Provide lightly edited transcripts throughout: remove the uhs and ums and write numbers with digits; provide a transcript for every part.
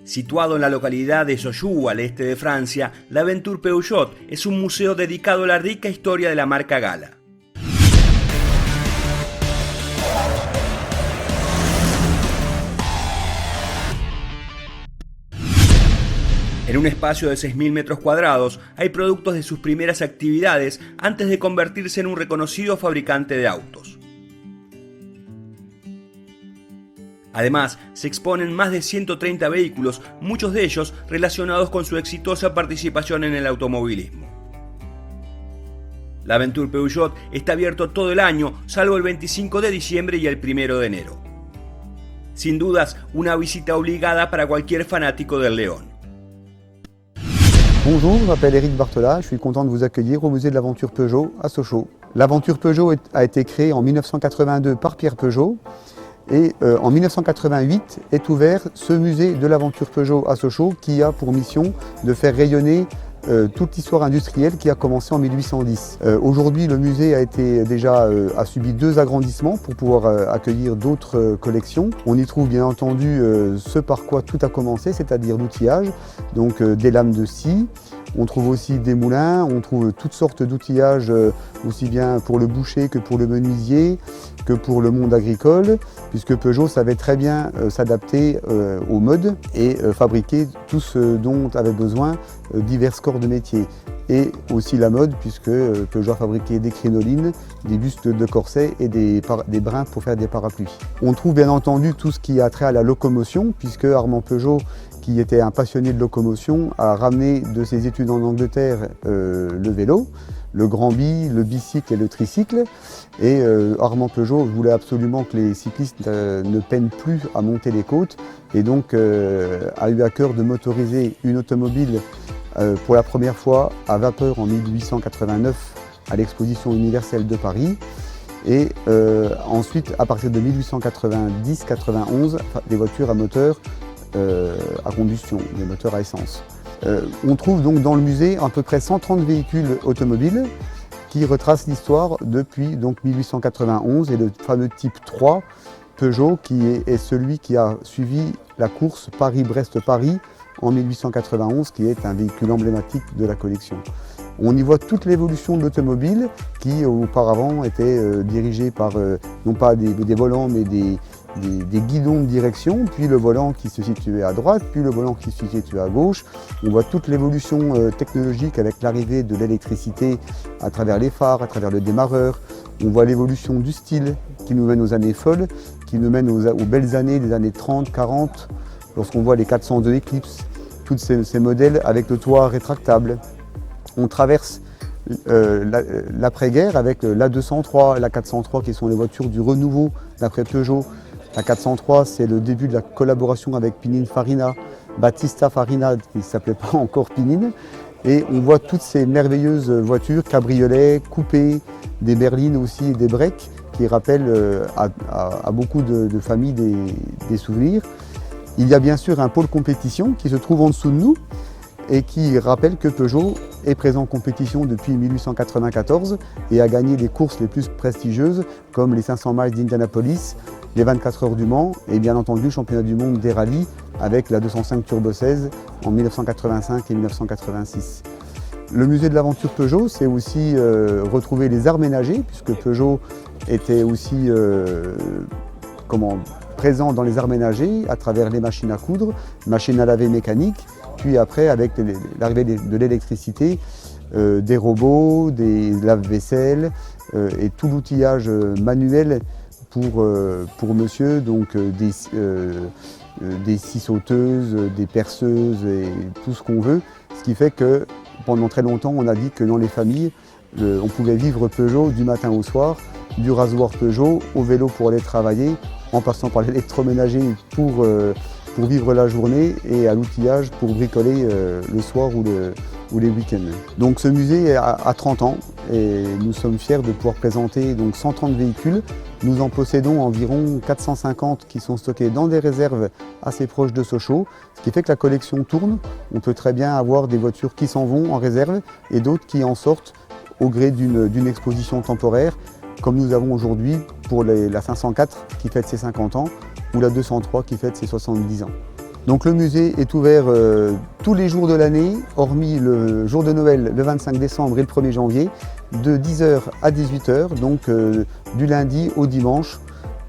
Situado en la localidad de Sochaux, al este de Francia, la Aventure Peugeot es un museo dedicado a la rica historia de la marca Gala. En un espacio de 6.000 metros cuadrados hay productos de sus primeras actividades antes de convertirse en un reconocido fabricante de autos. Además, se exponen más de 130 vehículos, muchos de ellos relacionados con su exitosa participación en el automovilismo. La Aventure Peugeot está abierto todo el año, salvo el 25 de diciembre y el 1 de enero. Sin dudas, una visita obligada para cualquier fanático del León. Bonjour, je m'appelle Eric Bartola, je suis content de vous accueillir au musée de l'Aventure Peugeot à Sochaux. L'Aventure Peugeot a été créée en 1982 par Pierre Peugeot et en 1988 est ouvert ce musée de l'Aventure Peugeot à Sochaux qui a pour mission de faire rayonner toute l'histoire industrielle qui a commencé en 1810. Aujourd'hui, le musée a subi 2 agrandissements pour pouvoir accueillir d'autres collections. On y trouve bien entendu ce par quoi tout a commencé, c'est-à-dire l'outillage, donc des lames de scie. On trouve aussi des moulins, on trouve toutes sortes d'outillages, aussi bien pour le boucher que pour le menuisier, que pour le monde agricole, puisque Peugeot savait très bien s'adapter aux modes et fabriquer tout ce dont avaient besoin divers corps de métier. Et aussi la mode, puisque Peugeot a fabriqué des crinolines, des bustes de corset et des brins pour faire des parapluies. On trouve bien entendu tout ce qui a trait à la locomotion, puisque Armand Peugeot, qui était un passionné de locomotion, a ramené de ses études en Angleterre le vélo, le grand-bi, le bicycle et le tricycle. Et Armand Peugeot voulait absolument que les cyclistes ne peinent plus à monter les côtes et donc a eu à cœur de motoriser une automobile pour la première fois à vapeur en 1889 à l'exposition universelle de Paris. Et ensuite, à partir de 1890-91, des voitures à moteur à combustion, des moteurs à essence. On trouve donc dans le musée à peu près 130 véhicules automobiles qui retracent l'histoire depuis donc 1891 et le fameux type 3 Peugeot qui est celui qui a suivi la course Paris-Brest-Paris en 1891, qui est un véhicule emblématique de la collection. On y voit toute l'évolution de l'automobile qui auparavant était dirigée par non pas des volants mais des guidons de direction, puis le volant qui se situait à droite, puis le volant qui se situait à gauche. On voit toute l'évolution technologique avec l'arrivée de l'électricité à travers les phares, à travers le démarreur. On voit l'évolution du style qui nous mène aux années folles, qui nous mène aux belles années des années 30, 40, lorsqu'on voit les 402 Eclipse, tous ces modèles avec le toit rétractable. On traverse l'après-guerre avec l'A203, la 403 qui sont les voitures du renouveau d'après Peugeot. La 403, c'est le début de la collaboration avec Pininfarina, Battista Farina, qui ne s'appelait pas encore Pinin. Et on voit toutes ces merveilleuses voitures, cabriolets, coupés, des berlines aussi, des breaks, qui rappellent à beaucoup de familles des souvenirs. Il y a bien sûr un pôle compétition qui se trouve en dessous de nous et qui rappelle que Peugeot est présent en compétition depuis 1894 et a gagné les courses les plus prestigieuses comme les 500 miles d'Indianapolis, les 24 heures du Mans et bien entendu le championnat du monde des rallyes avec la 205 Turbo 16 en 1985 et 1986. Le musée de l'Aventure Peugeot, c'est aussi retrouver les arts ménagers puisque Peugeot était aussi présent dans les arts ménagers à travers les machines à coudre, machines à laver mécaniques, puis après avec l'arrivée de l'électricité, des robots, des lave-vaisselle et tout l'outillage manuel pour monsieur, donc des scies sauteuses, des perceuses et tout ce qu'on veut. Ce qui fait que pendant très longtemps on a dit que dans les familles on pouvait vivre Peugeot du matin au soir, du rasoir Peugeot au vélo pour aller travailler, en passant par l'électroménager pour vivre la journée et à l'outillage pour bricoler le soir ou les week-ends. Donc ce musée a 30 ans et nous sommes fiers de pouvoir présenter donc 130 véhicules. Nous en possédons environ 450 qui sont stockés dans des réserves assez proches de Sochaux, ce qui fait que la collection tourne. On peut très bien avoir des voitures qui s'en vont en réserve et d'autres qui en sortent au gré d'une exposition temporaire, comme nous avons aujourd'hui pour la 504 qui fête ses 50 ans ou la 203 qui fête ses 70 ans. Donc le musée est ouvert tous les jours de l'année, hormis le jour de Noël, le 25 décembre et le 1er janvier, de 10h à 18h, donc du lundi au dimanche,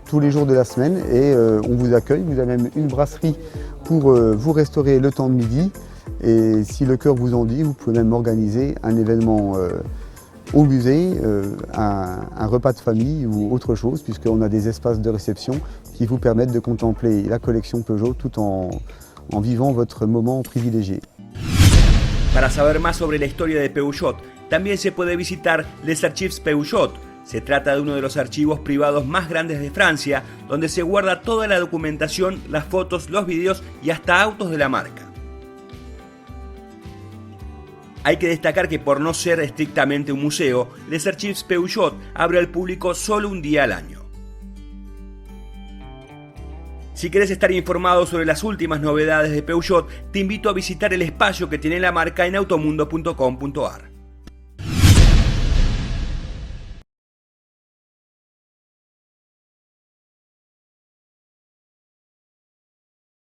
tous les jours de la semaine. Et on vous accueille, vous avez même une brasserie pour vous restaurer le temps de midi. Et si le cœur vous en dit, vous pouvez même organiser un événement au musée, un repas de famille ou autre chose, puisqu'on a des espaces de réception qui vous permettent de contempler la collection Peugeot tout en vivant votre moment privilégié. Para saber más sobre la historia de Peugeot, también se puede visitar Les Archives Peugeot. Se trata de uno de los archivos privados más grandes de Francia, donde se guarda toda la documentación, las fotos, los videos y hasta autos de la marca. Hay que destacar que por no ser estrictamente un museo, Les Archives Peugeot abre al público solo un día al año. Si querés estar informado sobre las últimas novedades de Peugeot, te invito a visitar el espacio que tiene la marca en automundo.com.ar.